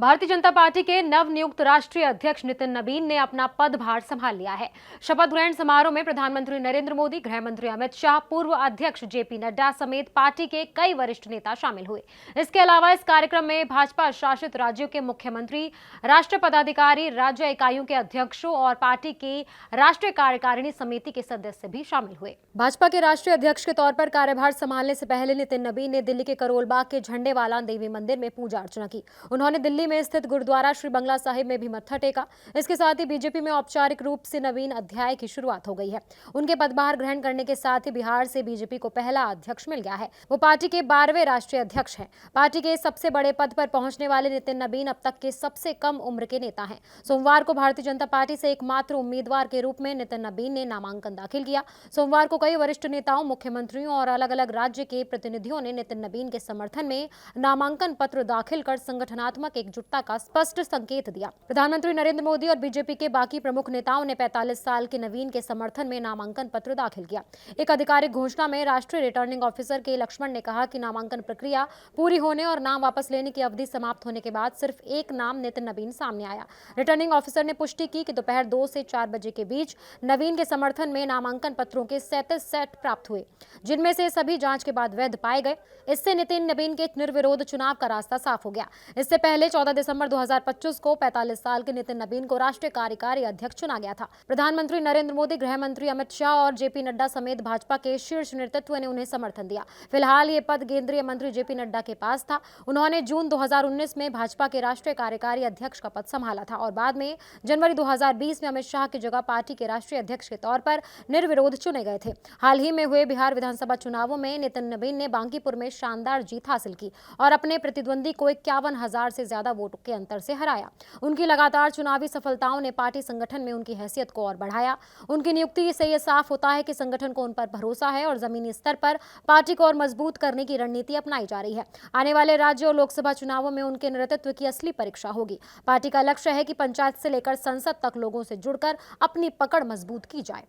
Bharatiya Janata party के नवनियुक्त राष्ट्रीय अध्यक्ष नितिन नबीन ने अपना पदभार संभाल लिया है। शपथ ग्रहण समारोह में प्रधानमंत्री नरेंद्र मोदी, गृह मंत्री अमित शाह, पूर्व अध्यक्ष जेपी नड्डा समेत पार्टी के कई वरिष्ठ नेता शामिल हुए। इसके अलावा इस कार्यक्रम में भाजपा शासित राज्यों के मुख्यमंत्री, राष्ट्रीय पदाधिकारी, राज्य इकाइयों के अध्यक्षों और पार्टी की राष्ट्रीय कार्यकारिणी समिति के सदस्य भी शामिल हुए। भाजपा के राष्ट्रीय अध्यक्ष के तौर पर कार्यभार संभालने से पहले नितिन नबीन ने दिल्ली के करोल बाग के झंडेवाला देवी मंदिर में पूजा अर्चना की। उन्होंने दिल्ली में स्थित गुरुद्वारा श्री बंगला साहिब में भी मत्था टेका। इसके साथ ही बीजेपी में औपचारिक रूप से नवीन अध्याय की शुरुआत हो गई है। उनके पदभार ग्रहण करने के साथ ही बिहार से बीजेपी को पहला अध्यक्ष मिल गया है। वो पार्टी के 12वें राष्ट्रीय अध्यक्ष हैं। पार्टी के सबसे बड़े पद पर पहुंचने वाले नितिन नबीन अब तक के सबसे कम उम्र के नेता हैं। सोमवार को भारतीय जनता पार्टी से एकमात्र उम्मीदवार के रूप में नितिन नबीन ने नामांकन दाखिल किया। सोमवार को कई वरिष्ठ नेताओं, मुख्यमंत्रियों और अलग अलग राज्य के प्रतिनिधियों ने नितिन नबीन के समर्थन में नामांकन पत्र दाखिल कर संगठनात्मक एकजुटता का स्पष्ट संकेत दिया। प्रधानमंत्री नरेंद्र मोदी और बीजेपी के बाकी प्रमुख नेताओं ने 45 साल के नवीन के समर्थन में नामांकन पत्र दाखिल किया। एक आधिकारिक घोषणा में राष्ट्रीय रिटर्निंग ऑफिसर के लक्ष्मण ने कहा कि नामांकन प्रक्रिया पूरी होने और नाम वापस लेने की अवधि समाप्त होने के बाद सिर्फ एक नाम नितिन नबीन सामने आया। रिटर्निंग ऑफिसर ने पुष्टि की कि दोपहर 2 से 4 बजे के बीच नवीन के समर्थन में नामांकन पत्रों के 37 सेट प्राप्त हुए, जिनमें से सभी जांच के बाद वैध पाए गए। इससे नितिन नबीन के निर्विरोध चुनाव का रास्ता साफ हो गया। इससे पहले 14 दिसंबर 2025 को 45 साल के नितिन नबीन को राष्ट्रीय कार्यकारी अध्यक्ष चुना गया था। प्रधानमंत्री नरेंद्र मोदी, गृह मंत्री अमित शाह और जेपी नड्डा समेत भाजपा के शीर्ष नेतृत्व ने उन्हें समर्थन दिया। फिलहाल ये पद केंद्रीय मंत्री जेपी नड्डा के पास था। उन्होंने जून 2019 में भाजपा के राष्ट्रीय कार्यकारी अध्यक्ष का पद संभाला था और बाद में जनवरी 2020 में अमित शाह की जगह पार्टी के राष्ट्रीय अध्यक्ष के तौर पर निर्विरोध चुने गए थे। हाल ही में हुए बिहार विधानसभा चुनावों में नितिन नबीन ने बांकीपुर में शानदार जीत हासिल की और अपने प्रतिद्वंदी को 51,000 से ज्यादा वोटों के अंतर से हराया। उनकी लगातार चुनावी सफलताओं ने पार्टी संगठन में उनकी हैसियत को और बढ़ाया। उनकी नियुक्ति से यह साफ होता है कि संगठन को उन पर भरोसा है और जमीनी स्तर पर पार्टी को और मजबूत करने की रणनीति अपनाई जा रही है। आने वाले राज्य और लोकसभा चुनावों में उनके नेतृत्व की असली परीक्षा होगी। पार्टी का लक्ष्य है कि पंचायत से लेकर संसद तक लोगों से जुड़कर अपनी पकड़ मजबूत की जाए।